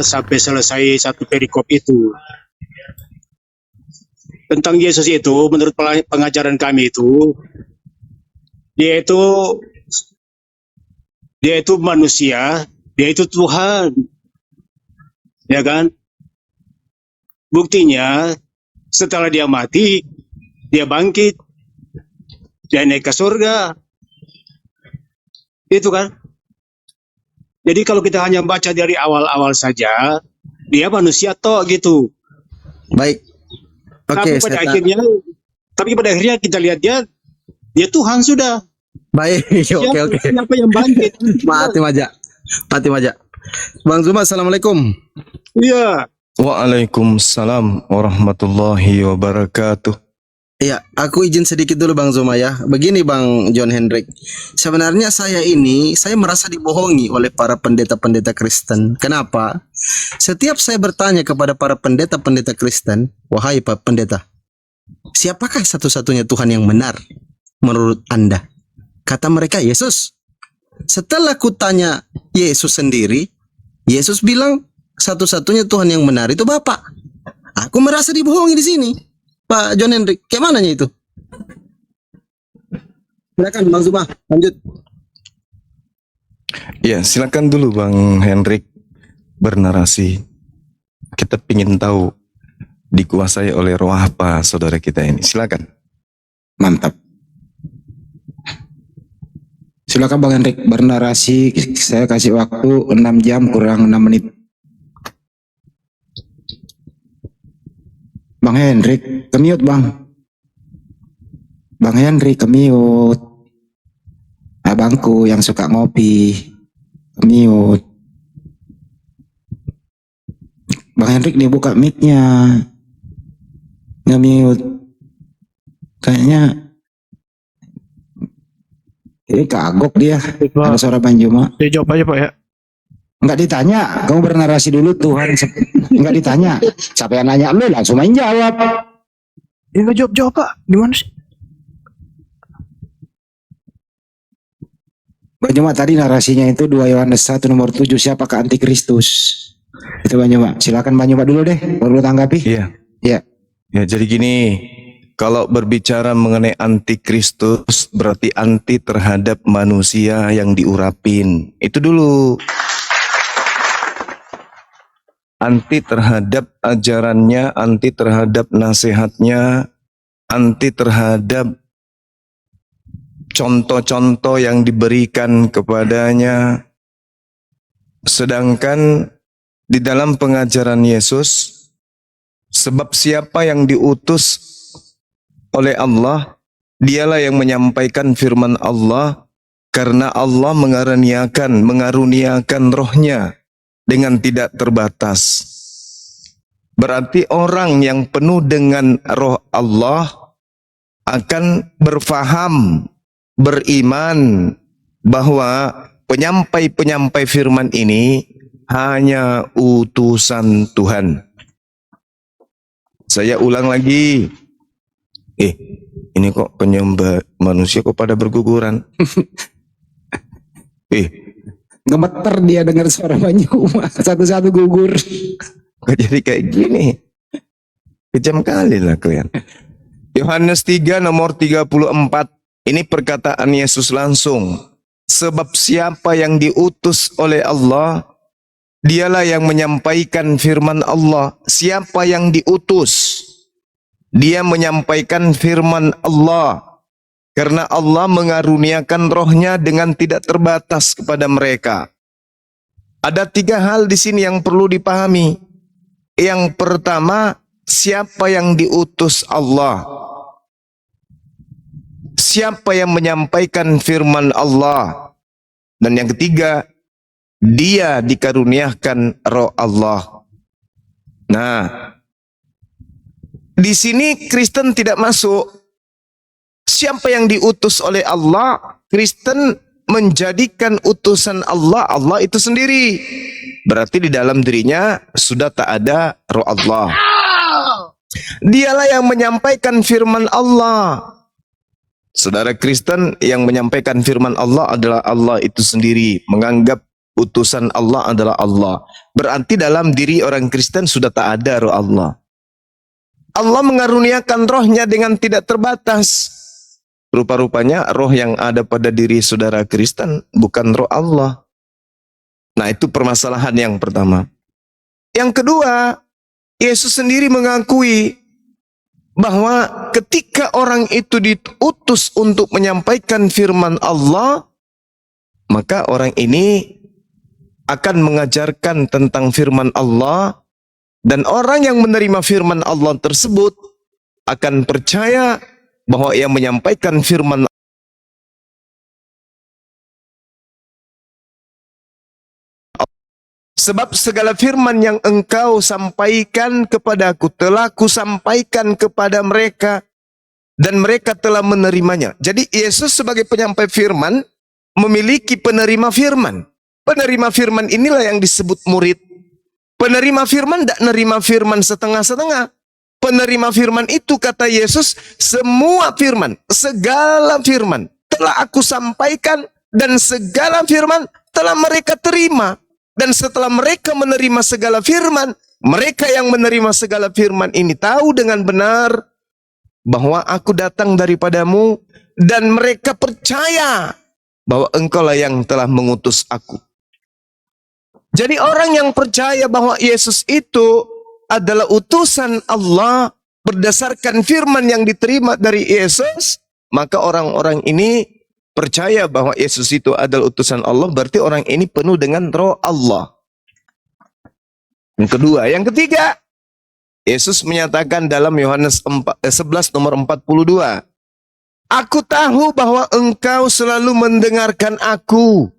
sampai selesai satu perikop itu. Tentang Yesus itu, menurut pengajaran kami itu, dia itu manusia, dia itu Tuhan, ya kan? Buktinya setelah dia mati, dia bangkit, dia naik ke surga, itu kan? Jadi kalau kita hanya baca dari awal-awal saja, dia manusia toh gitu. Baik. Oke, tapi pada akhirnya kita lihat dia Tuhan sudah. Baik, oke. Siapa yang bangkit? Mati maja. Bang Zuma, assalamualaikum. Iya. Waalaikumsalam warahmatullahi wabarakatuh. Iya, aku izin sedikit dulu Bang Zuma ya. Begini Bang John Hendrik. Sebenarnya saya merasa dibohongi oleh para pendeta-pendeta Kristen. Kenapa? Setiap saya bertanya kepada para pendeta-pendeta Kristen, wahai Pak Pendeta, siapakah satu-satunya Tuhan yang benar menurut Anda? Kata mereka Yesus. Setelah kutanya Yesus sendiri, Yesus bilang satu-satunya Tuhan yang benar itu Bapa. Aku merasa dibohongi di sini. Pak John Hendrik, kayak mananya itu? Silakan Bang Zuma, lanjut. Ya, silakan dulu Bang Hendrik bernarasi. Kita ingin tahu dikuasai oleh roh apa saudara kita ini. Silakan. Mantap. Silakan Bang Hendrik bernarasi. Saya kasih waktu 6 jam kurang 6 menit. Bang Hendrik, kemiut Bang. Bang Hendrik kemiut. Abangku yang suka ngopi, kemiut. Bang Hendrik dibuka mic-nya. Nge-mute. Kayaknya ini kagok dia. Ada suara Bang Juma. Dia jawab aja Pak ya. Enggak ditanya, kamu bernarasi dulu Tuhan. Enggak ditanya. Siapa yang nanya lu langsung main jawab. Dia nggak jawab Pak. Gimana sih? Bang Juma tadi narasinya itu 2 Yohanes 1 nomor 7, siapakah antikristus? Itu Bang Juma. Silakan Bang Juma dulu deh, baru tanggapi. Iya. Iya. Ya, jadi gini, kalau berbicara mengenai antikristus berarti anti terhadap manusia yang diurapin. Itu dulu. Anti terhadap ajarannya, anti terhadap nasihatnya, anti terhadap contoh-contoh yang diberikan kepadanya. Sedangkan di dalam pengajaran Yesus, sebab siapa yang diutus oleh Allah, dialah yang menyampaikan firman Allah, karena Allah mengaruniakan rohnya dengan tidak terbatas. Berarti orang yang penuh dengan roh Allah akan berfaham, beriman bahwa penyampai-penyampai firman ini hanya utusan Tuhan. Saya ulang lagi. Ini kok penyembah manusia kok pada berguguran? Gemeter dia dengar suara Bang Juma. Satu-satu gugur. Kok jadi kayak gini? Kejam kali lah kalian. Yohanes 3 nomor 34. Ini perkataan Yesus langsung. Sebab siapa yang diutus oleh Allah, dialah yang menyampaikan firman Allah. Siapa yang diutus, dia menyampaikan firman Allah. Karena Allah mengaruniakan rohnya dengan tidak terbatas kepada mereka. Ada 3 hal di sini yang perlu dipahami. Yang pertama, siapa yang diutus Allah? Siapa yang menyampaikan firman Allah? Dan yang ketiga, dia dikaruniakan roh Allah. Nah, di sini Kristen tidak masuk. Siapa yang diutus oleh Allah, Kristen menjadikan utusan Allah, Allah itu sendiri. Berarti di dalam dirinya sudah tak ada roh Allah. Dialah yang menyampaikan firman Allah. Saudara Kristen yang menyampaikan firman Allah adalah Allah itu sendiri. Menganggap utusan Allah adalah Allah. Berarti dalam diri orang Kristen sudah tak ada roh Allah. Allah mengaruniakan rohnya dengan tidak terbatas. Rupa-rupanya roh yang ada pada diri saudara Kristen bukan roh Allah. Nah, itu permasalahan yang pertama. Yang kedua, Yesus sendiri mengakui bahwa ketika orang itu diutus untuk menyampaikan firman Allah, maka orang ini akan mengajarkan tentang firman Allah, dan orang yang menerima firman Allah tersebut akan percaya bahwa yang menyampaikan firman sebab segala firman yang engkau sampaikan kepadaku telah kusampaikan kepada mereka dan mereka telah menerimanya. Jadi Yesus sebagai penyampai firman memiliki penerima firman. Penerima firman inilah yang disebut murid. Penerima firman tidak nerima firman setengah-setengah. Penerima firman itu kata Yesus, semua firman, segala firman telah aku sampaikan dan segala firman telah mereka terima. Dan setelah mereka menerima segala firman, mereka yang menerima segala firman ini tahu dengan benar bahwa aku datang daripadamu, dan mereka percaya bahwa engkaulah yang telah mengutus aku. Jadi orang yang percaya bahwa Yesus itu adalah utusan Allah berdasarkan firman yang diterima dari Yesus, maka orang-orang ini percaya bahwa Yesus itu adalah utusan Allah, berarti orang ini penuh dengan roh Allah. Yang kedua, yang ketiga, Yesus menyatakan dalam Yohanes 11 nomor 42, aku tahu bahwa engkau selalu mendengarkan aku,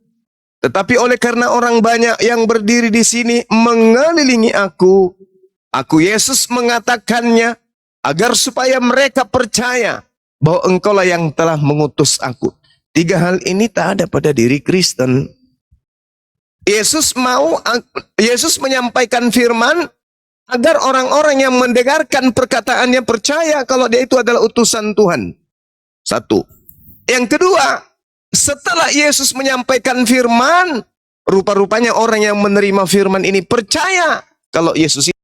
tetapi oleh karena orang banyak yang berdiri di sini mengelilingi aku Yesus mengatakannya agar supaya mereka percaya bahwa engkaulah yang telah mengutus aku. Tiga hal ini tak ada pada diri Kristen. Yesus menyampaikan firman agar orang-orang yang mendengarkan perkataannya percaya kalau dia itu adalah utusan Tuhan. Satu. Yang kedua, setelah Yesus menyampaikan firman, rupa-rupanya orang yang menerima firman ini percaya kalau Yesus itu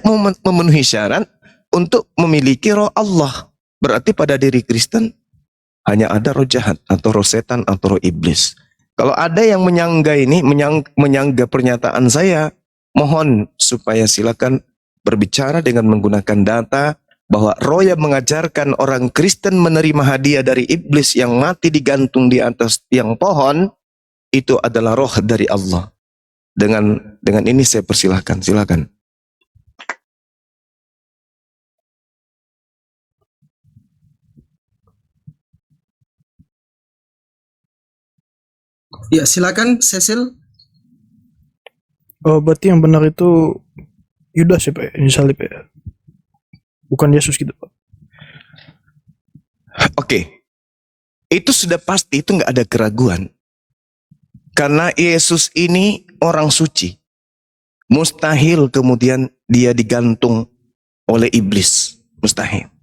mau memenuhi syarat untuk memiliki roh Allah. Berarti pada diri Kristen hanya ada roh jahat atau roh setan atau roh iblis. Kalau ada yang menyangga ini, menyangga pernyataan saya, mohon supaya silakan berbicara dengan menggunakan data bahwa roh yang mengajarkan orang Kristen menerima hadiah dari iblis yang mati digantung di atas tiang pohon, itu adalah roh dari Allah. Dengan ini saya persilahkan, silakan. Ya, silakan Cecil. Oh, berarti yang benar itu Yudas ya Pak, yang salib ya? Bukan Yesus gitu Pak. Oke. Itu sudah pasti, itu nggak ada keraguan. Karena Yesus ini orang suci. Mustahil kemudian dia digantung oleh iblis. Mustahil.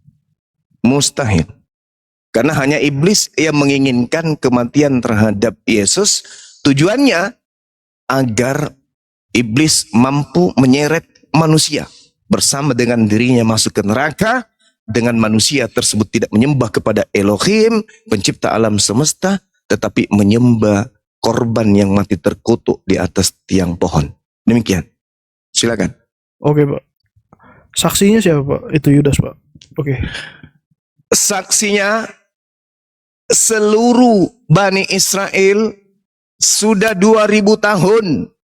Mustahil. Karena hanya iblis yang menginginkan kematian terhadap Yesus. Tujuannya agar iblis mampu menyeret manusia bersama dengan dirinya masuk ke neraka, dengan manusia tersebut tidak menyembah kepada Elohim, pencipta alam semesta, tetapi menyembah korban yang mati terkutuk di atas tiang pohon. Demikian. Silakan. Oke Pak. Saksinya siapa Pak? Itu Yudas Pak. Oke. Saksinya seluruh Bani Israel sudah 2000 tahun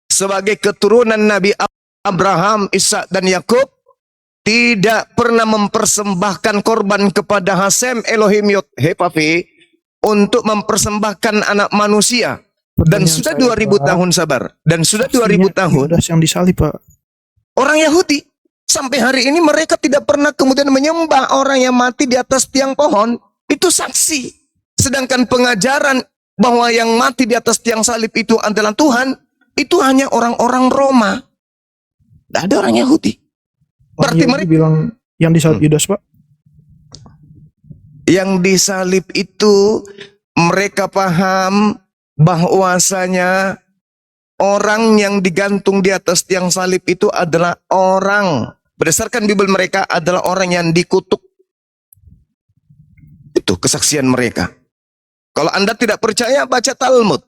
sebagai keturunan Nabi Abraham, Ishak dan Yakub tidak pernah mempersembahkan korban kepada Hasem Elohim Yod Hepavi untuk mempersembahkan anak manusia. Dan Pertanyaan sudah saya, 2000 Pak, tahun sabar. Dan sudah saksinya 2000 tahun Yudas yang disalib Pak. orang Yahudi sampai hari ini mereka tidak pernah kemudian menyembah orang yang mati di atas tiang pohon. Itu saksi. Sedangkan pengajaran bahwa yang mati di atas tiang salib itu adalah Tuhan, itu hanya orang-orang Roma. Tidak ada orang Yahudi. Orang Berarti Yahudi mereka bilang yang disalib Yudas Pak. yang disalib itu mereka paham bahwasanya orang yang digantung di atas tiang salib itu adalah orang, berdasarkan Bible mereka, adalah orang yang dikutuk. Itu kesaksian mereka. Kalau Anda tidak percaya, baca Talmud.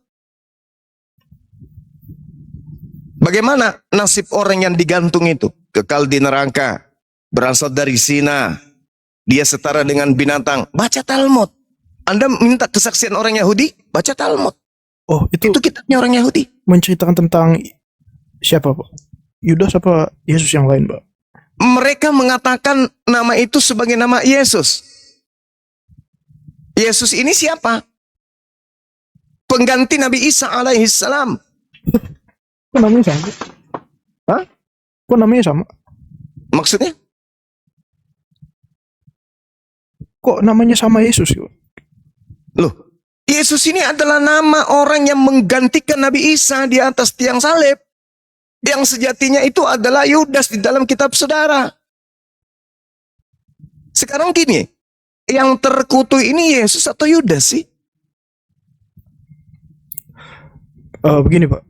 Bagaimana nasib orang yang digantung itu? Kekal di neraka, berasal dari zina, dia setara dengan binatang. Baca Talmud. Anda minta kesaksian orang Yahudi, baca Talmud. Oh, itu Itu kitabnya orang Yahudi. menceritakan tentang siapa Pak? Yudas apa Yesus yang lain Pak? Mereka mengatakan nama itu sebagai nama Yesus. Yesus ini siapa? Pengganti Nabi Isa alaihi salam. Kok namanya sama? Hah? Kok namanya sama? Maksudnya? Kok namanya sama Yesus? Loh, Yesus ini adalah nama orang yang menggantikan Nabi Isa di atas tiang salib. Yang sejatinya itu adalah Yudas di dalam kitab saudara. Sekarang gini, yang terkutuk ini Yesus atau Yudas sih? Begini Pak.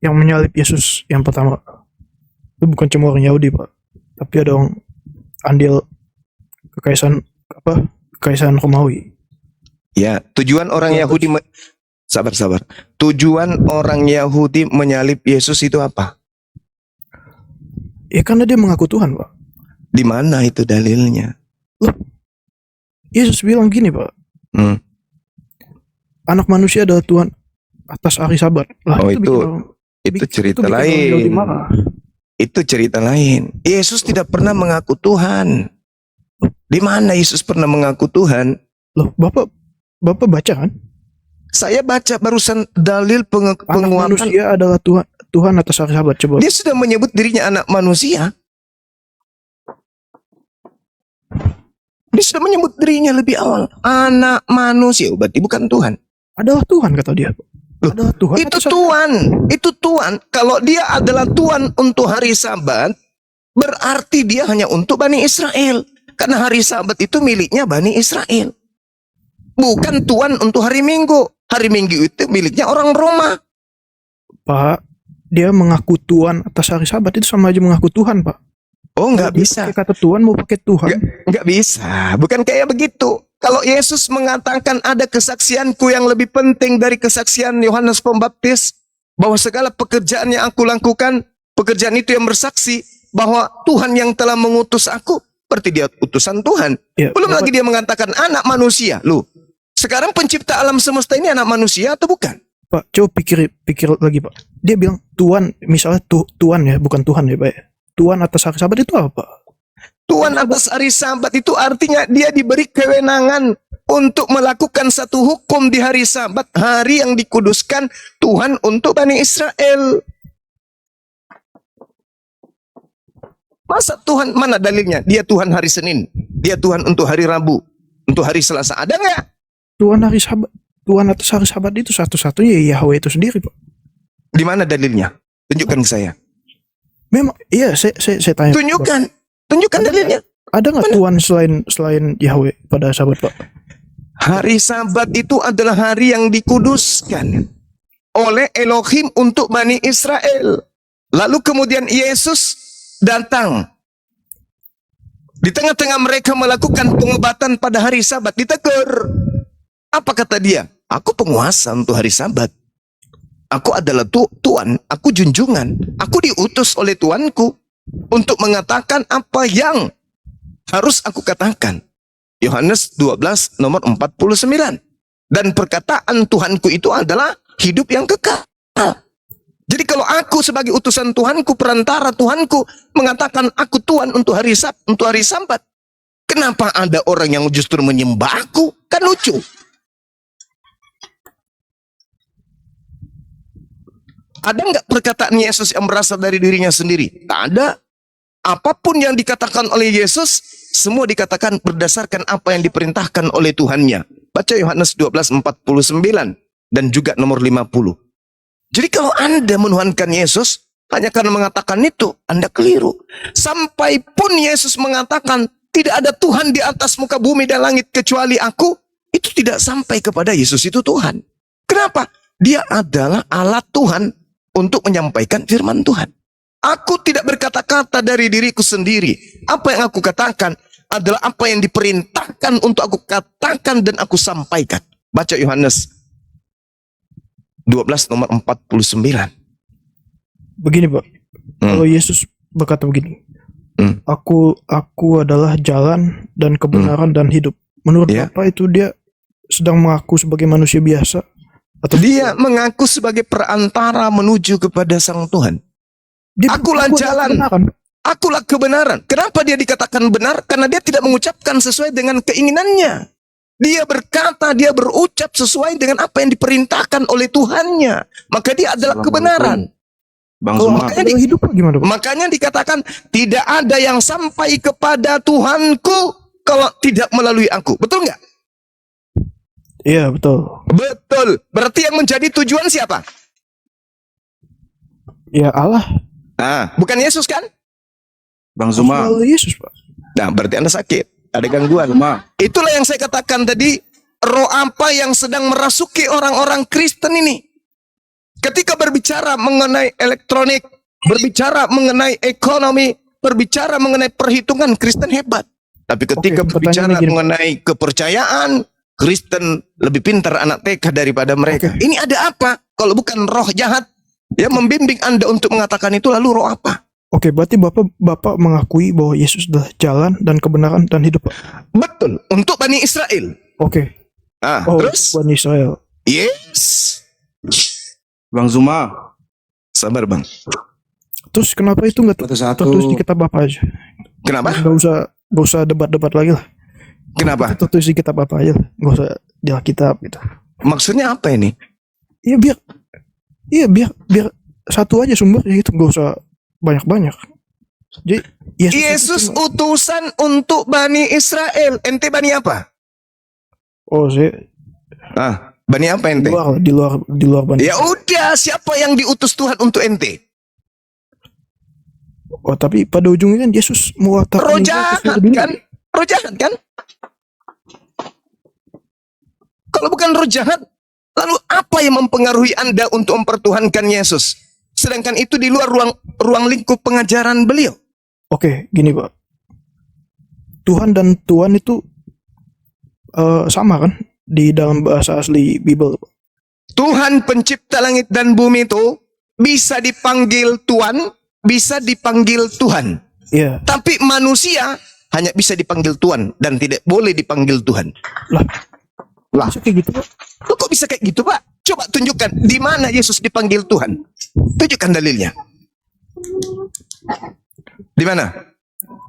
Yang menyalib Yesus yang pertama itu bukan cuma orang Yahudi Pak, tapi ada orang andil kekaisaran Romawi. Ya, tujuan orang Yahudi sabar. Tujuan orang Yahudi menyalib Yesus itu apa? Ya karena dia mengaku Tuhan Pak. Di mana itu dalilnya? Yesus bilang gini Pak, anak manusia adalah Tuhan atas hari Sabat. Lah, Oh, bikin itu cerita bikin orang Yahudi lain. marah. Itu cerita lain. Yesus tidak pernah mengaku Tuhan. Di mana Yesus pernah mengaku Tuhan? Loh, Bapak baca kan? Saya baca barusan dalil Anak penguatan. manusia adalah Tuhan atas hari Sabat. Coba. Dia sudah menyebut dirinya anak manusia. Dia sudah menyebut dirinya lebih awal. Anak manusia. Berarti bukan Tuhan. Adalah Tuhan kata dia. Loh, Adalah Tuhan. Itu atas hari- Tuhan. Itu Tuhan. Kalau dia adalah Tuhan untuk hari Sabat, berarti dia hanya untuk Bani Israel. Karena hari Sabat itu miliknya Bani Israel. Bukan Tuhan untuk hari Minggu. Hari Minggu itu miliknya orang Roma. Pak, dia mengaku Tuhan atas hari Sabat itu sama aja mengaku Tuhan Pak. Oh, nggak Kalau dia bisa. pakai kata Tuhan mau pakai Tuhan. Nggak bisa. Bukan kayak begitu. Kalau Yesus mengatakan ada kesaksianku yang lebih penting dari kesaksian Yohanes Pembaptis, bahwa segala pekerjaan yang aku lakukan, pekerjaan itu yang bersaksi bahwa Tuhan yang telah mengutus aku, berarti dia utusan Tuhan. Ya, Belum Bapak- lagi dia mengatakan anak manusia. Loh, sekarang pencipta alam semesta ini anak manusia atau bukan? Pak, coba pikir lagi Pak. Dia bilang Tuhan, misalnya Tuhan ya, bukan Tuhan ya Pak. Ya. Tuhan atas hari Sabat itu apa? Tuhan atas hari Sabat itu artinya dia diberi kewenangan untuk melakukan satu hukum di hari Sabat, hari yang dikuduskan Tuhan untuk Bani Israel. Masa Tuhan, mana dalilnya? Dia Tuhan hari Senin, dia Tuhan untuk hari Rabu, untuk hari Selasa. Ada nggak? Tuhan hari Sabat, Tuhan atas hari Sabat itu satu-satunya Yahweh itu sendiri Pak. Di mana dalilnya? Tunjukkan ke saya. Memang, iya saya tanya. Tunjukkan dalilnya. Ada nggak Tuhan selain Yahweh pada Sabat Pak? Hari Sabat itu adalah hari yang dikuduskan oleh Elohim untuk Bani Israel. Lalu kemudian Yesus datang. Di tengah-tengah mereka melakukan pengobatan pada hari Sabat. Ditegur. Apa kata dia? Aku penguasa untuk hari Sabat. Aku adalah Tuan, aku junjungan. Aku diutus oleh Tuanku untuk mengatakan apa yang harus aku katakan. Yohanes 12 nomor 49. Dan perkataan Tuhanku itu adalah hidup yang kekal. Jadi kalau aku sebagai utusan Tuhanku, perantara Tuhanku, mengatakan aku Tuhan untuk hari Sabat, kenapa ada orang yang justru menyembah aku? Kan lucu. Ada nggak perkataan Yesus yang berasal dari dirinya sendiri? Tak ada. Apapun yang dikatakan oleh Yesus, semua dikatakan berdasarkan apa yang diperintahkan oleh Tuhannya. Baca Yohanes 12:49 dan juga nomor 50. Jadi kalau Anda menuhankan Yesus hanya karena mengatakan itu, Anda keliru. Sampai pun Yesus mengatakan tidak ada Tuhan di atas muka bumi dan langit kecuali aku, itu tidak sampai kepada Yesus itu Tuhan. Kenapa? Dia adalah alat Tuhan untuk menyampaikan firman Tuhan. Aku tidak berkata-kata dari diriku sendiri. Apa yang aku katakan adalah apa yang diperintahkan untuk aku katakan dan aku sampaikan. Baca Yohanes 12 nomor 49. Begini Pak, kalau Yesus berkata begini, aku adalah jalan dan kebenaran dan hidup. Menurut Bapak itu dia sedang mengaku sebagai manusia biasa? Atau dia mengaku sebagai perantara menuju kepada Sang Tuhan. Akulah jalan, akulah kebenaran. Kenapa dia dikatakan benar? Karena dia tidak mengucapkan sesuai dengan keinginannya. Dia berkata, dia berucap sesuai dengan apa yang diperintahkan oleh Tuhannya. Maka dia adalah kebenaran. Bang Zuma. Makanya dikatakan tidak ada yang sampai kepada Tuhanku kalau tidak melalui aku. Betul nggak? Iya betul. Betul. Berarti yang menjadi tujuan siapa? Ya Allah. Ah, bukan Yesus kan? Bang Zuma. Yesus Pak. Nah, berarti Anda sakit. Ada gangguan. Itulah yang saya katakan tadi. Roh apa yang sedang merasuki orang-orang Kristen ini? Ketika berbicara mengenai elektronik, berbicara mengenai ekonomi, berbicara mengenai perhitungan, Kristen hebat. Tapi ketika berbicara mengenai kepercayaan, Kristen lebih pintar anak TK daripada mereka. Ini ada apa? Kalau bukan roh jahat yang membimbing Anda untuk mengatakan itu, lalu roh apa? Oke, berarti Bapak mengakui bahwa Yesus adalah jalan dan kebenaran dan hidup, Pak? Betul, untuk Bani Israel. Oke. Terus? Bani Israel. Yes. Bang Zuma. Sabar Bang. Terus kenapa itu nggak tertulis di kitab Bapak aja? Kenapa? Nggak usah debat-debat lagi lah. Kenapa? Tertulis di kitab Bapak aja, nggak usah di Alkitab gitu. Maksudnya apa ini? Iya biar satu aja sumbernya gitu, nggak usah banyak-banyak. Jadi Yesus utusan untuk Bani Israel. Ente Bani apa? Oh, saya Bani apa ente? Di luar Bani. Ya udah, siapa yang diutus Tuhan untuk ente? Oh, tapi pada ujungnya kan Yesus mewakilkan roh jahat kan? Roh jahat kan? Kalau bukan roh jahat, lalu apa yang mempengaruhi Anda untuk mempertuhankan Yesus? Sedangkan itu di luar ruang lingkup pengajaran beliau. Oke, gini Pak. Tuhan dan Tuhan itu sama kan di dalam bahasa asli Bible. Tuhan pencipta langit dan bumi itu bisa dipanggil Tuhan, bisa dipanggil Tuhan. Iya. Tapi manusia hanya bisa dipanggil Tuhan dan tidak boleh dipanggil Tuhan. Lah. Bisa kayak gitu Pak? Loh, kok bisa kayak gitu Pak? Coba tunjukkan di mana Yesus dipanggil Tuhan. Tunjukkan dalilnya. Di mana?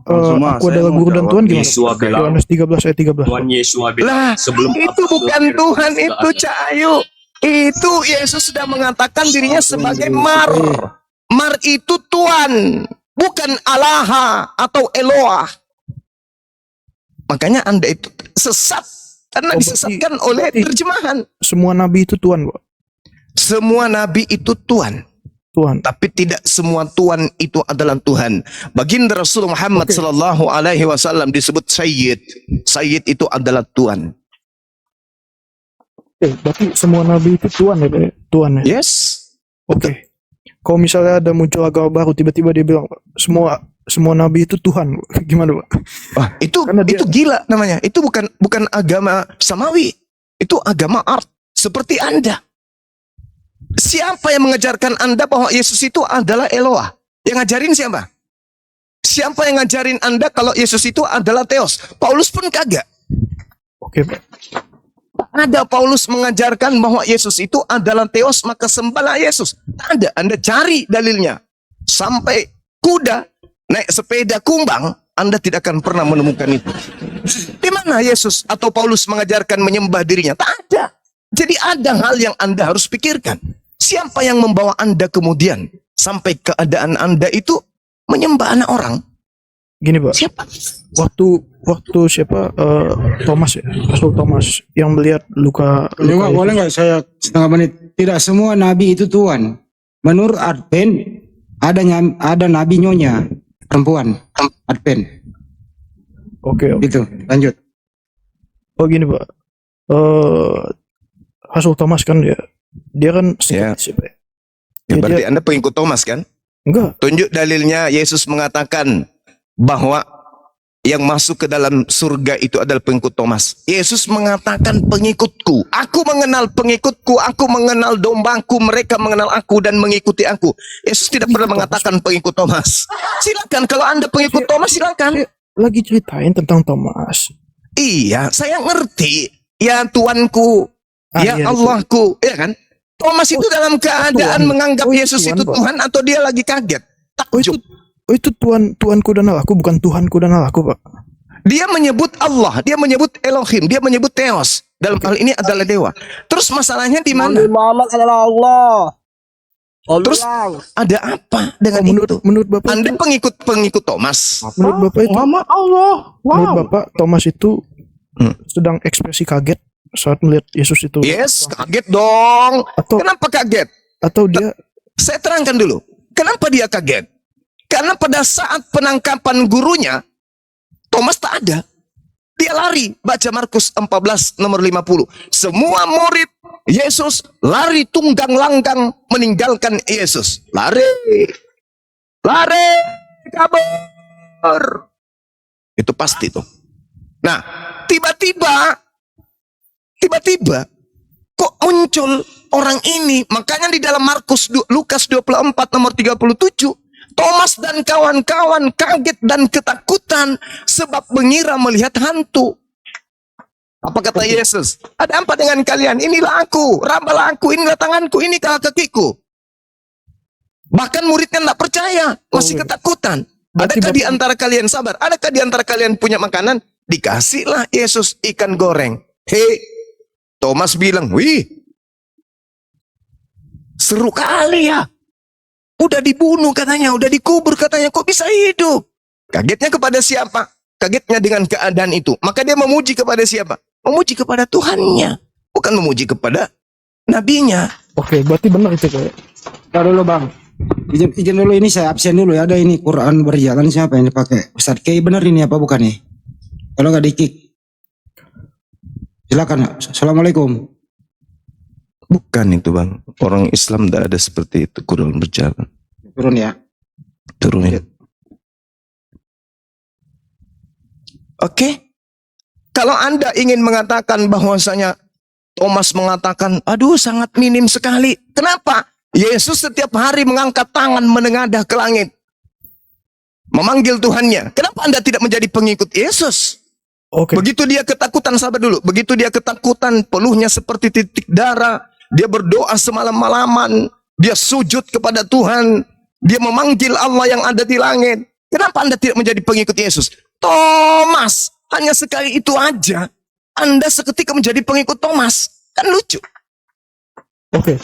Aku adalah guru dan Tuhan gimana? Yohanes 13 ayat 13. Tuhan Yesus bilang, Lah, sebelum itu bukan Tuhan, itu Cahayu. Itu Yesus sudah mengatakan dirinya sebagai Mar. Mar itu Tuhan, bukan Allah atau Eloah. Makanya Anda itu sesat karena disesatkan oleh terjemahan. Semua nabi itu Tuhan, Pak. Semua nabi itu Tuhan. Tapi tidak semua Tuhan itu adalah Tuhan. Baginda Rasulullah Muhammad sallallahu alaihi wasallam disebut Sayyid. Sayyid itu adalah Tuhan. Berarti semua nabi itu Tuhan ya, Pak? Tuhan ya? Yes. Oke. Kalau misalnya ada muncul agama baru, tiba-tiba dia bilang semua nabi itu Tuhan, gimana Pak? Wah, itu gila namanya. Itu bukan agama samawi. Itu agama art. seperti Anda. Siapa yang mengajarkan Anda bahwa Yesus itu adalah Eloah? Yang ngajarin siapa? Siapa yang ngajarin Anda kalau Yesus itu adalah Theos? Paulus pun kagak. Oke, Pak. Ada Paulus mengajarkan bahwa Yesus itu adalah Theos, maka sembahlah Yesus. Tak ada. Anda cari dalilnya. Sampai kuda naik sepeda kumbang, Anda tidak akan pernah menemukan itu. Di mana Yesus atau Paulus mengajarkan menyembah dirinya? Tak ada. Jadi ada hal yang Anda harus pikirkan. Siapa yang membawa Anda kemudian sampai keadaan Anda itu menyembah anak orang? Gini, Pak. Siapa? Waktu siapa Thomas ya, Rasul Thomas yang melihat luka Coba boleh nggak saya setengah menit? Tidak semua nabi itu Tuhan. Menurut Advent ada nabi nyonya perempuan Advent. Oke. Itu lanjut. Oh gini, Pak. Rasul Thomas kan dia kan Ya. skeptis, Pak. Ya, Dia- berarti dia- Anda pengikut Thomas kan? Enggak. Tunjuk dalilnya Yesus mengatakan bahwa yang masuk ke dalam surga itu adalah pengikut Thomas. Yesus mengatakan pengikutku. Aku mengenal pengikutku. Aku mengenal dombaku. Mereka mengenal aku dan mengikuti aku. Yesus tidak pernah mengatakan pengikut Thomas. Silakan kalau Anda pengikut Thomas silakan. Lagi ceritain tentang Thomas. Iya, saya ngerti. Ya Tuanku. Ya Iya, Allahku. Ya kan? Thomas itu dalam keadaan Tuhan. menganggap Oh, itu Yesus Tuhan, itu Pak. Tuhan atau dia lagi kaget. Takjub. itu Tuanku dan Allahku, bukan Tuhanku dan Allahku, Pak. Dia menyebut Allah, dia menyebut Elohim, dia menyebut Theos. Dalam hal ini adalah dewa. Terus masalahnya di mana? Muhammad adalah Allah. Terus ada apa dengan itu? Menurut Bapak Anda itu, pengikut Thomas. menurut Bapak itu, Muhammad Allah. menurut Bapak Thomas itu Hmm. sedang ekspresi kaget saat melihat Yesus itu. Yes, kaget dong. Atau Kenapa kaget? atau dia Saya terangkan dulu. Kenapa dia kaget? Karena pada saat penangkapan gurunya, Thomas tak ada. Dia lari. Baca Markus 14 nomor 50. Semua murid Yesus lari tunggang langgang meninggalkan Yesus. Lari. Lari. Kabur. Itu pasti tuh. Nah, tiba-tiba kok muncul orang ini. Makanya di dalam Lukas 24 nomor 37, Thomas dan kawan-kawan kaget dan ketakutan sebab mengira melihat hantu. Apa kata Yesus? Ada apa dengan kalian? Inilah aku, rabalah aku, inilah tanganku, ini kakiku. Bahkan muridnya tidak percaya, masih ketakutan. Adakah di antara kalian sabar? Adakah di antara kalian punya makanan? Dikasihlah Yesus ikan goreng. Hei, Thomas bilang, wih, seru kali ya. Udah dibunuh katanya, udah dikubur katanya, kok bisa hidup? Kagetnya kepada siapa? Kagetnya dengan keadaan itu. Maka dia memuji kepada siapa? Memuji kepada Tuhannya, bukan memuji kepada nabinya. oke, berarti benar itu, Pak. Tahu dulu bang. Izin dulu ini saya absen dulu ya. Ada ini Quran berjalan siapa yang dipakai? Ustadz Kay benar ini apa bukan nih? Kalau nggak di-kick. Silakan. Assalamualaikum. Bukan itu bang. Orang Islam tidak ada seperti itu. Quran berjalan. Turun ya. Turunin. Oke. Kalau Anda ingin mengatakan bahwasanya Thomas mengatakan, aduh sangat minim sekali. Kenapa? Yesus setiap hari mengangkat tangan menengadah ke langit. Memanggil Tuhannya. Kenapa Anda tidak menjadi pengikut Yesus? Oke. Begitu dia ketakutan, sabar dulu. Begitu dia ketakutan, peluhnya seperti titik darah. Dia berdoa semalam-malaman. Dia sujud kepada Tuhan. Dia memanggil Allah yang ada di langit. Kenapa Anda tidak menjadi pengikut Yesus? Thomas, hanya sekali itu aja. Anda seketika menjadi pengikut Thomas. Kan lucu. Oke.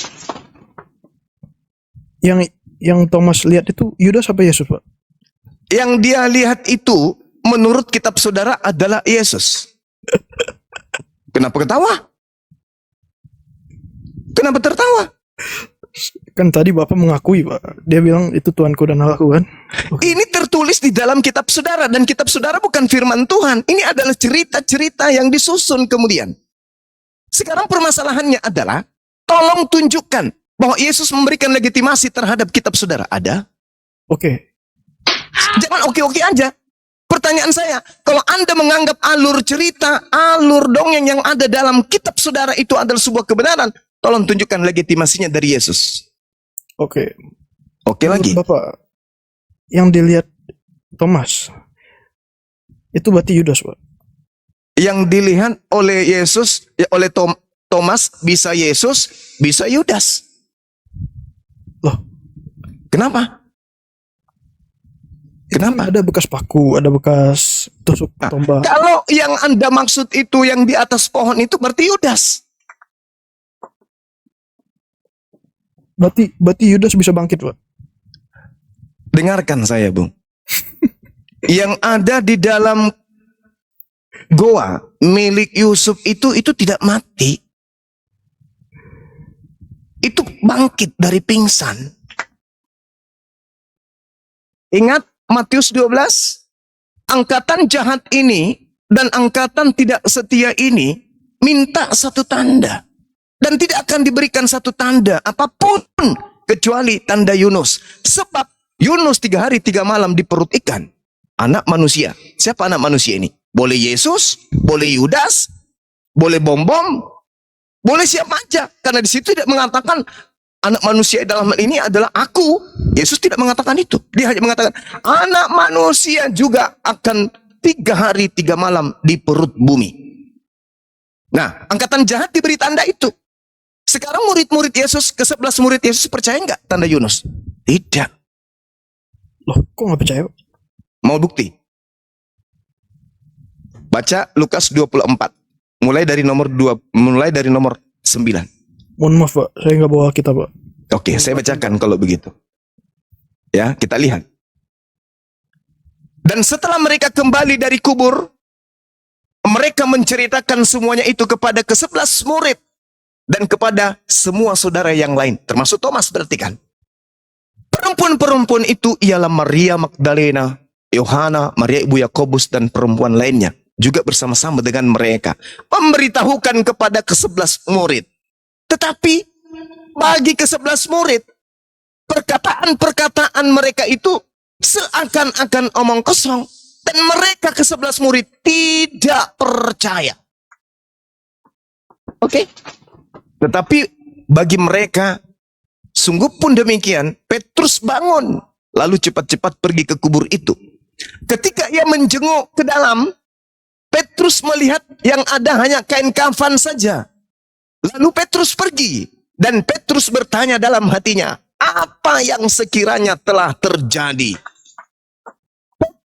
Yang Thomas lihat itu Yudas apa Yesus, Pak? Yang dia lihat itu, menurut kitab saudara adalah Yesus. Kenapa ketawa? Kenapa tertawa? Kan tadi Bapak mengakui, Pak. Dia bilang itu Tuanku dan Allahku kan? Ini tertulis di dalam kitab saudara. Dan kitab saudara bukan firman Tuhan. Ini adalah cerita-cerita yang disusun kemudian. Sekarang permasalahannya adalah, tolong tunjukkan bahwa Yesus memberikan legitimasi terhadap kitab saudara. Ada? Oke. Jangan oke-oke aja. Pertanyaan saya, kalau Anda menganggap alur cerita, alur dongeng yang ada dalam kitab saudara itu adalah sebuah kebenaran, tolong tunjukkan legitimasinya dari Yesus. Oke. Oke Menurut lagi. Bapak, yang dilihat Thomas itu berarti Yudas, Pak. Yang dilihat oleh Yesus, ya, oleh Thomas bisa Yesus, bisa Yudas. Loh, Kenapa? itu kan Kenapa? ada bekas paku, ada bekas tusuk tombak. Kalau yang Anda maksud itu yang di atas pohon itu berarti Yudas. Berarti Yudas bisa bangkit, Pak. Dengarkan saya, Bung. Yang ada di dalam goa milik Yusuf itu tidak mati. Itu bangkit dari pingsan. Ingat Matius 12? Angkatan jahat ini dan angkatan tidak setia ini minta satu tanda. Dan tidak akan diberikan satu tanda apapun kecuali tanda Yunus. Sebab Yunus 3 hari 3 malam di perut ikan. Anak manusia. Siapa anak manusia ini? Boleh Yesus, boleh Yudas, boleh bom-bom, boleh siapa aja. Karena di situ tidak mengatakan anak manusia dalam hal ini adalah aku. Yesus tidak mengatakan itu. Dia hanya mengatakan anak manusia juga akan 3 hari 3 malam di perut bumi. Nah, angkatan jahat diberi tanda itu. Sekarang murid-murid Yesus, ke-11 murid Yesus percaya nggak tanda Yunus? Tidak. Loh, kok nggak percaya, Pak? Mau bukti? Baca Lukas 24. Mulai dari nomor 9. Mohon maaf, Pak. Saya nggak bawa kitab, Pak. Oke, saya bacakan kalau begitu. Ya, kita lihat. Dan setelah mereka kembali dari kubur, mereka menceritakan semuanya itu kepada ke-11 murid dan kepada semua saudara yang lain, termasuk Thomas berarti kan. Perempuan-perempuan itu ialah Maria Magdalena, Yohana, Maria ibu Yakobus dan perempuan lainnya juga bersama-sama dengan mereka memberitahukan kepada ke-11 murid. Tetapi bagi ke-11 murid, perkataan-perkataan mereka itu seakan-akan omong kosong dan mereka ke-11 murid tidak percaya. Oke? Tetapi bagi mereka sungguh pun demikian, Petrus bangun lalu cepat-cepat pergi ke kubur itu. Ketika ia menjenguk ke dalam, Petrus melihat yang ada hanya kain kafan saja. Lalu Petrus pergi dan Petrus bertanya dalam hatinya, apa yang sekiranya telah terjadi?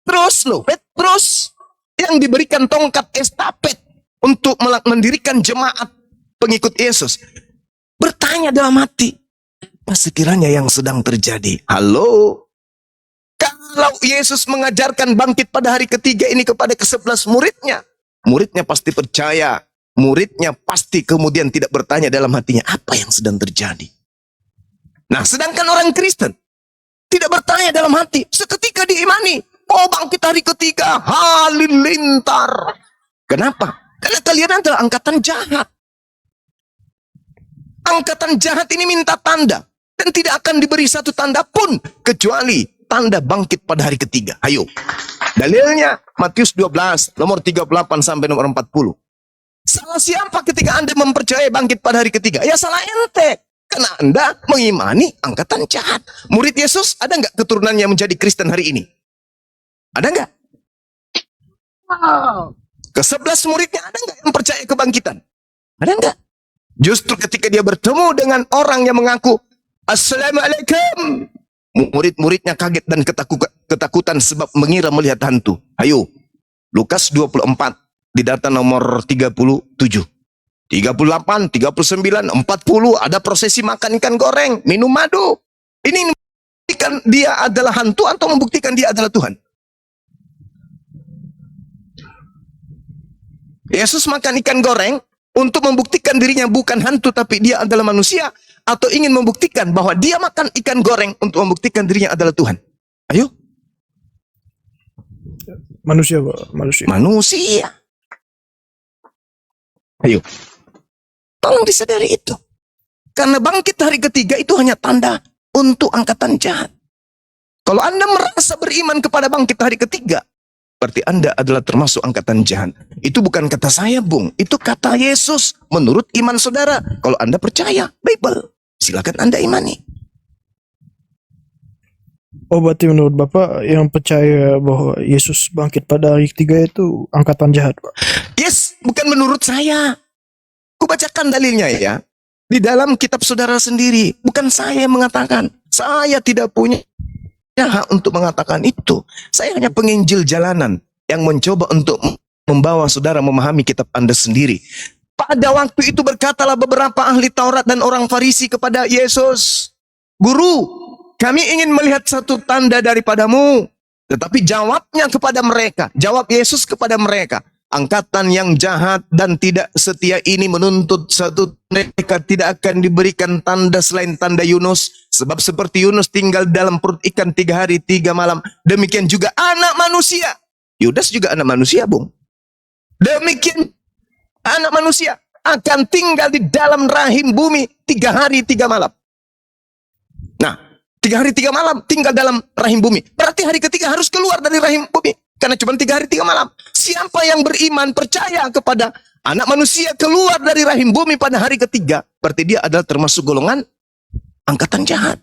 Petrus yang diberikan tongkat estafet untuk mendirikan jemaat pengikut Yesus, bertanya dalam hati, apa sekiranya yang sedang terjadi? Halo? Kalau Yesus mengajarkan bangkit pada hari ketiga ini kepada ke-11 muridnya, muridnya pasti percaya. Muridnya pasti kemudian tidak bertanya dalam hatinya, apa yang sedang terjadi? Nah, sedangkan orang Kristen tidak bertanya dalam hati, seketika diimani, oh bangkit hari ketiga, halilintar. Kenapa? Karena kalian adalah angkatan jahat. Angkatan jahat ini minta tanda. Dan tidak akan diberi satu tanda pun kecuali tanda bangkit pada hari ketiga. Ayo. Dalilnya Matius 12 nomor 38 sampai nomor 40. Salah siapa ketika Anda mempercayai bangkit pada hari ketiga? Ya salah ente. Karena Anda mengimani angkatan jahat. Murid Yesus ada nggak keturunan yang menjadi Kristen hari ini? Ada nggak? Ke-11 muridnya ada nggak yang percaya kebangkitan? Ada nggak? Justru ketika dia bertemu dengan orang yang mengaku Assalamualaikum, murid-muridnya kaget dan ketakutan sebab mengira melihat hantu. Ayo, Lukas 24 di data nomor 37, 38, 39, 40 ada prosesi makan ikan goreng, minum madu. Ini membuktikan dia adalah hantu atau membuktikan dia adalah Tuhan? Yesus makan ikan goreng untuk membuktikan dirinya bukan hantu tapi dia adalah manusia, atau ingin membuktikan bahwa dia makan ikan goreng untuk membuktikan dirinya adalah Tuhan? Ayo. Manusia, Pak. Manusia. Manusia. Ayo. Tolong disadari itu. Karena bangkit hari ketiga itu hanya tanda untuk angkatan jahat. Kalau Anda merasa beriman kepada bangkit hari ketiga, berarti Anda adalah termasuk angkatan jahat. Itu bukan kata saya, Bung. Itu kata Yesus menurut iman saudara. Kalau Anda percaya Bible, silakan Anda imani. Oh, berarti menurut Bapak yang percaya bahwa Yesus bangkit pada hari ketiga itu angkatan jahat, Pak? Yes, bukan menurut saya. Kubacakan dalilnya ya. Di dalam kitab saudara sendiri. Bukan saya yang mengatakan. Saya tidak punya hak untuk mengatakan itu. Saya hanya penginjil jalanan yang mencoba untuk membawa saudara memahami kitab Anda sendiri. Pada waktu itu berkatalah beberapa ahli Taurat dan orang Farisi kepada Yesus, "Guru, kami ingin melihat satu tanda daripadamu." Tetapi jawabnya kepada mereka, jawab Yesus kepada mereka, "Angkatan yang jahat dan tidak setia ini menuntut satu, mereka tidak akan diberikan tanda selain tanda Yunus. Sebab seperti Yunus tinggal dalam perut ikan 3 hari 3 malam, demikian juga anak manusia." Yudas juga anak manusia, Bung. Demikian anak manusia akan tinggal di dalam rahim bumi 3 hari 3 malam. Nah, 3 hari 3 malam tinggal dalam rahim bumi. Berarti hari ketiga harus keluar dari rahim bumi. Karena cuma 3 hari 3 malam. Siapa yang beriman percaya kepada anak manusia keluar dari rahim bumi pada hari ketiga, berarti dia adalah termasuk golongan angkatan jahat.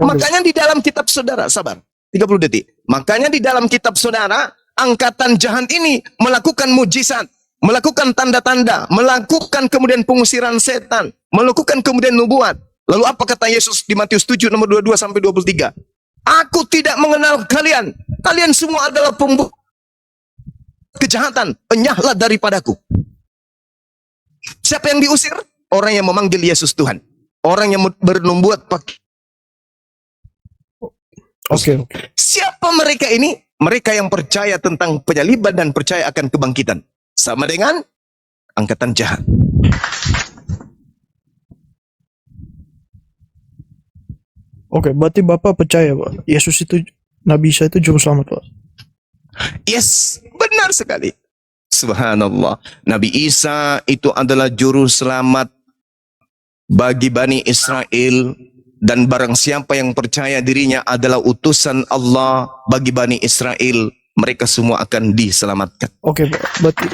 Makanya di dalam kitab saudara, sabar, 30 detik. Makanya di dalam kitab saudara, angkatan jahat ini melakukan mujizat, melakukan tanda-tanda, melakukan kemudian pengusiran setan, melakukan kemudian nubuat. Lalu apa kata Yesus di Matius 7 nomor 22 sampai 23? "Aku tidak mengenal kalian. Kalian semua adalah pembuat kejahatan. Enyahlah daripadaku." Siapa yang diusir? Orang yang memanggil Yesus Tuhan. Orang yang bernubuat pakai. Oke. Siapa mereka ini? Mereka yang percaya tentang penyaliban dan percaya akan kebangkitan. Sama dengan angkatan jahat. Oke, berarti Bapak percaya, Pak, Yesus itu, Nabi Isa itu juru selamat, Pak? Yes, benar sekali. Subhanallah. Nabi Isa itu adalah juru selamat bagi Bani Israel. Dan barang siapa yang percaya dirinya adalah utusan Allah bagi Bani Israel, mereka semua akan diselamatkan. Oke, Pak. Berarti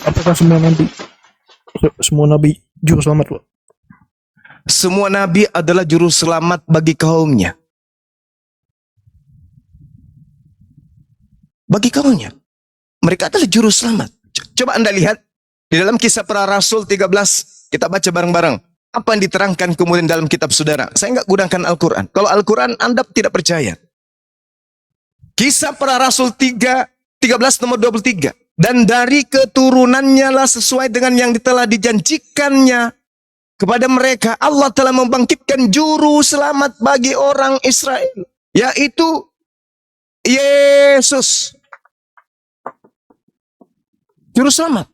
apakah semua nabi juru selamat, Pak? Semua nabi adalah juru selamat bagi kaumnya. Bagi kaumnya. Mereka adalah juru selamat. Coba Anda lihat di dalam Kisah Para Rasul 13, kita baca bareng-bareng. Apa yang diterangkan kemudian dalam kitab saudara? Saya nggak gunakan Al-Quran. Kalau Al-Quran Anda tidak percaya. Kisah Para Rasul 13 nomor 23. "Dan dari keturunannya lah sesuai dengan yang telah dijanjikannya kepada mereka, Allah telah membangkitkan juru selamat bagi orang Israel, yaitu Yesus." Juru selamat.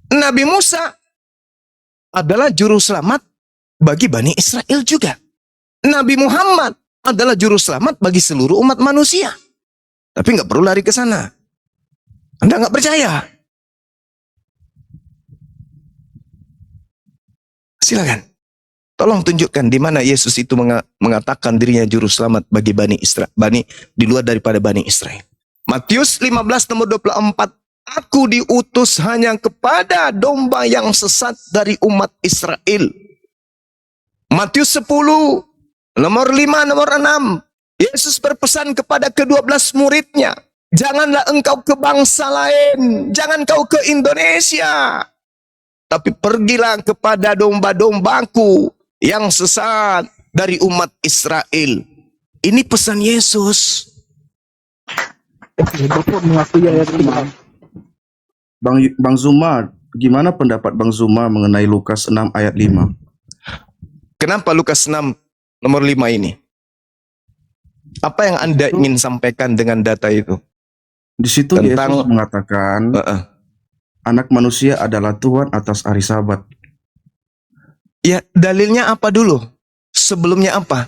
Nabi Musa adalah juru selamat bagi Bani Israel juga. Nabi Muhammad adalah juru selamat bagi seluruh umat manusia. Tapi nggak perlu lari ke sana. Anda nggak percaya? Silakan. Tolong tunjukkan di mana Yesus itu mengatakan dirinya juru selamat bagi Bani Israel, di luar daripada Bani Israel. Matius 15 nomor 24. "Aku diutus hanya kepada domba yang sesat dari umat Israel." Matius 10, nomor 5, nomor 6. Yesus berpesan kepada ke-12 muridnya, "Janganlah engkau ke bangsa lain, jangan kau ke Indonesia, tapi pergilah kepada domba-dombaku yang sesat dari umat Israel." Ini pesan Yesus. Bapak mengakui ayat ini. Bang Zuma, gimana pendapat Bang Zuma mengenai Lukas 6 ayat 5? Kenapa Lukas 6 nomor 5 ini? Apa yang Anda ingin sampaikan dengan data itu? Di situ Tentang- Yesus mengatakan anak manusia adalah Tuhan atas hari Sabat. Ya, dalilnya apa dulu? Sebelumnya apa?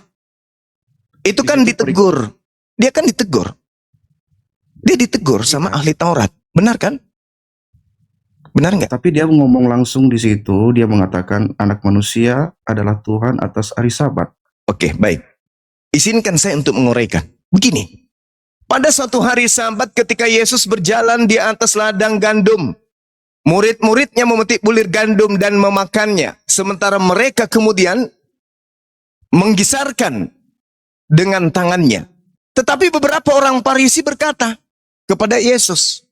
Itu kan ditegur. Dia kan ditegur. Dia ditegur sama ahli Taurat. Benar kan? Benar nggak? Tapi dia ngomong langsung di situ, dia mengatakan anak manusia adalah Tuhan atas hari Sabat. Oke, baik. Izinkan saya untuk menguraikan. Begini, pada suatu hari Sabat ketika Yesus berjalan di atas ladang gandum, murid-muridnya memetik bulir gandum dan memakannya. Sementara mereka kemudian menggisarkan dengan tangannya. Tetapi beberapa orang Farisi berkata kepada Yesus,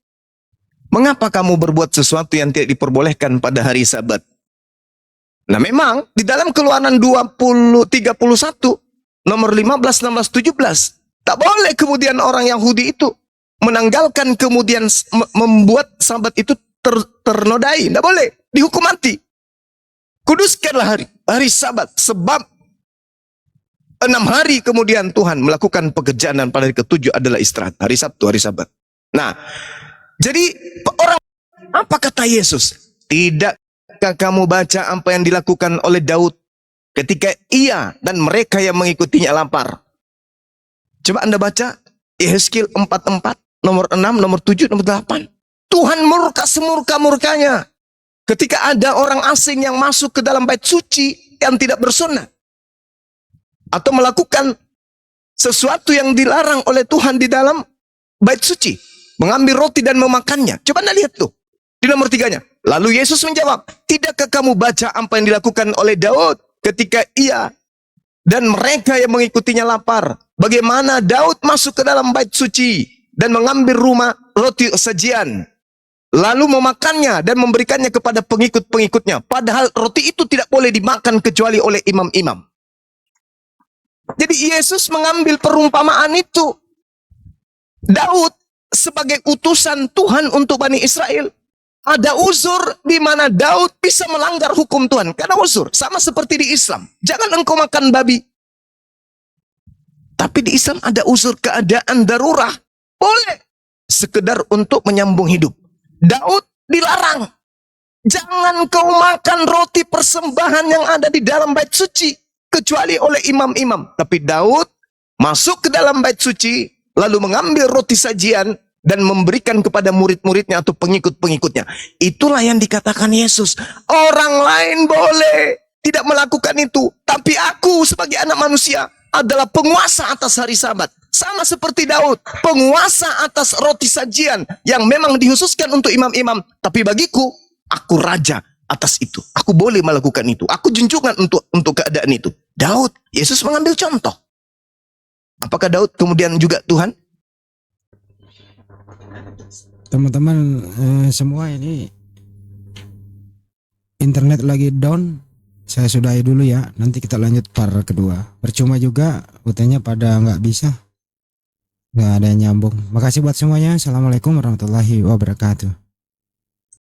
"Mengapa kamu berbuat sesuatu yang tidak diperbolehkan pada hari Sabat?" Nah memang di dalam Keluaran 31 nomor 15, 16, 17 tak boleh kemudian orang Yahudi itu menanggalkan kemudian membuat Sabat itu ternodai. Tidak boleh, dihukum mati. Kuduskanlah hari Sabat, sebab 6 hari kemudian Tuhan melakukan pekerjaan dan pada hari ke-7 adalah istirahat. Hari Sabtu, hari Sabat. Nah, jadi orang, apa kata Yesus? Tidakkah kamu baca apa yang dilakukan oleh Daud ketika ia dan mereka yang mengikutinya lapar? Coba Anda baca Yehezkiel 44, nomor 6, nomor 7, nomor 8. Tuhan murka semurka-murkanya ketika ada orang asing yang masuk ke dalam bait suci yang tidak bersunat, atau melakukan sesuatu yang dilarang oleh Tuhan di dalam bait suci, mengambil roti dan memakannya. Coba Anda lihat tuh di nomor 3-nya. Lalu Yesus menjawab, tidakkah kamu baca apa yang dilakukan oleh Daud ketika ia dan mereka yang mengikutinya lapar? Bagaimana Daud masuk ke dalam bait suci dan mengambil rumah roti sajian, lalu memakannya dan memberikannya kepada pengikut-pengikutnya. Padahal roti itu tidak boleh dimakan kecuali oleh imam-imam. Jadi Yesus mengambil perumpamaan itu. Daud sebagai utusan Tuhan untuk Bani Israel, ada uzur di mana Daud bisa melanggar hukum Tuhan. Karena uzur, sama seperti di Islam. Jangan engkau makan babi. Tapi di Islam ada uzur keadaan darurat. Boleh. Sekedar untuk menyambung hidup. Daud dilarang. Jangan kau makan roti persembahan yang ada di dalam bait suci, kecuali oleh imam-imam. Tapi Daud masuk ke dalam bait suci, lalu mengambil roti sajian dan memberikan kepada murid-muridnya atau pengikut-pengikutnya. Itulah yang dikatakan Yesus. Orang lain boleh tidak melakukan itu, tapi aku sebagai anak manusia adalah penguasa atas hari Sabat. Sama seperti Daud, penguasa atas roti sajian yang memang dikhususkan untuk imam-imam. Tapi bagiku, aku raja atas itu. Aku boleh melakukan itu. Aku junjungan untuk keadaan itu. Daud, Yesus mengambil contoh. Apakah Daud kemudian juga Tuhan? Teman-teman semua, ini internet lagi down. Saya sudahi dulu ya, nanti kita lanjut part kedua. Percuma juga UT-nya pada nggak bisa, nggak ada yang nyambung. Makasih buat semuanya. Assalamualaikum warahmatullahi wabarakatuh.